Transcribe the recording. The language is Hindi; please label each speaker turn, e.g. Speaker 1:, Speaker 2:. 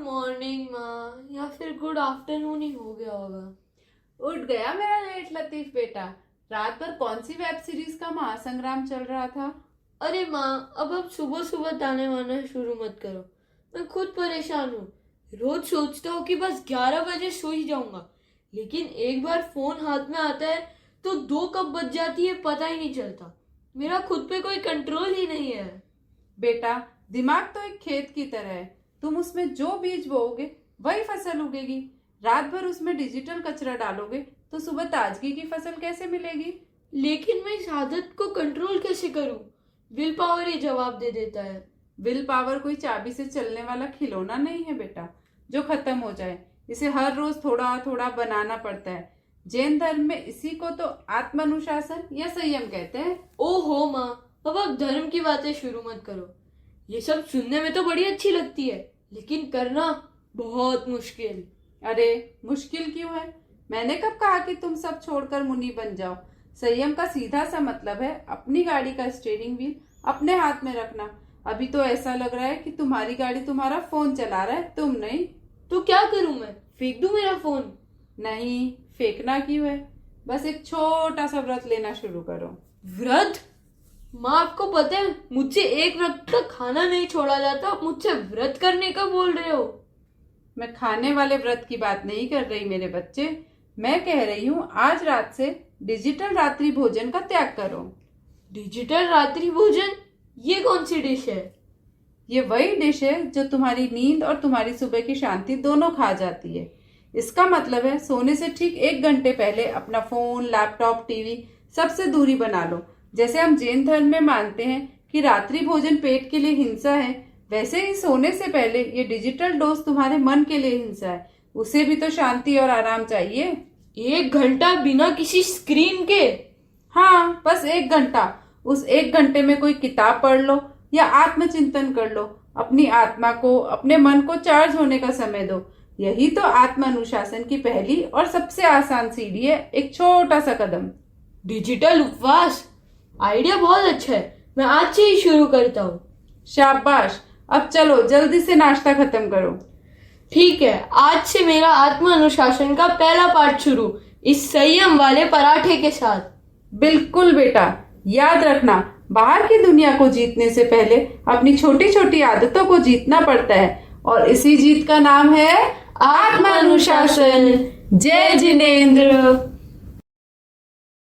Speaker 1: मॉर्निंग माँ, या फिर गुड आफ्टरनून ही हो गया होगा।
Speaker 2: उठ गया मेरा लेट लतीफ बेटा। रात भर कौन सी वेब सीरीज का महासंग्राम चल रहा था?
Speaker 1: अरे माँ, अब आप सुबह सुबह ताने मारना शुरू मत करो। मैं खुद परेशान हूँ। रोज सोचता हूँ कि बस 11 बजे सो ही जाऊंगा, लेकिन एक बार फोन हाथ में आता है तो 2 कब बज जाती है पता ही नहीं चलता। मेरा खुद पे कोई कंट्रोल ही नहीं है।
Speaker 2: बेटा, दिमाग तो एक खेत की तरह है। तुम उसमें जो बीज बोओगे वही फसल उगेगी। रात भर उसमें डिजिटल कचरा डालोगे तो सुबह ताजगी की फसल कैसे मिलेगी?
Speaker 1: लेकिन मैं इस आदत को कंट्रोल कैसे करूं? विल पावर ही जवाब दे देता है।
Speaker 2: विल पावर कोई चाबी से चलने वाला खिलौना नहीं है बेटा, जो खत्म हो जाए। इसे हर रोज थोड़ा थोड़ा बनाना पड़ता है। जैन धर्म में इसी को तो आत्मानुशासन या संयम कहते हैं।
Speaker 1: ओहो माँ, अब आप धर्म की बातें शुरू मत करो। ये सब सुनने में तो बड़ी अच्छी लगती है, लेकिन करना बहुत मुश्किल।
Speaker 2: अरे मुश्किल क्यों है? मैंने कब कहा कि तुम सब छोड़कर मुनि बन जाओ? संयम का सीधा सा मतलब है अपनी गाड़ी का स्टीयरिंग व्हील अपने हाथ में रखना। अभी तो ऐसा लग रहा है कि तुम्हारी गाड़ी तुम्हारा फोन चला रहा है, तुम नहीं।
Speaker 1: तो क्या करूं मैं? फेंक दूं मेरा फोन?
Speaker 2: नहीं, फेंकना क्यों है? बस एक छोटा सा व्रत लेना शुरू करो।
Speaker 1: व्रत? माँ, आपको पता है मुझसे एक वक्त तक खाना नहीं छोड़ा जाता, आप मुझसे व्रत करने का बोल रहे हो?
Speaker 2: मैं खाने वाले व्रत की बात नहीं कर रही मेरे बच्चे। मैं कह रही हूँ आज रात से डिजिटल रात्रि भोजन का त्याग करो।
Speaker 1: डिजिटल रात्रि भोजन? ये कौन सी डिश है?
Speaker 2: ये वही डिश है जो तुम्हारी नींद और तुम्हारी सुबह की शांति दोनों खा जाती है। इसका मतलब है सोने से ठीक 1 घंटे पहले अपना फोन, लैपटॉप, टीवी सबसे दूरी बना लो। जैसे हम जैन धर्म में मानते हैं कि रात्रि भोजन पेट के लिए हिंसा है, वैसे ही सोने से पहले ये डिजिटल डोज तुम्हारे मन के लिए हिंसा है। उसे भी तो शांति और आराम चाहिए।
Speaker 1: 1 घंटा बिना किसी स्क्रीन के?
Speaker 2: हाँ, बस 1 घंटा। उस 1 घंटे में कोई किताब पढ़ लो या आत्मचिंतन कर लो। अपनी आत्मा को, अपने मन को चार्ज होने का समय दो। यही तो आत्म अनुशासन की पहली और सबसे आसान सीढ़ी है, एक छोटा सा कदम।
Speaker 1: डिजिटल उपवास? आइडिया बहुत अच्छा है, मैं आज से ही शुरू करता हूँ।
Speaker 2: शाबाश, अब चलो जल्दी से नाश्ता खत्म करो।
Speaker 1: ठीक है, आज से मेरा आत्म अनुशासन का पहला पार्ट शुरू, इस संयम वाले पराठे के साथ।
Speaker 2: बिल्कुल बेटा, याद रखना, बाहर की दुनिया को जीतने से पहले अपनी छोटी छोटी आदतों को जीतना पड़ता है, और इसी जीत का नाम है आत्म अनुशासन। जय जिनेंद्र।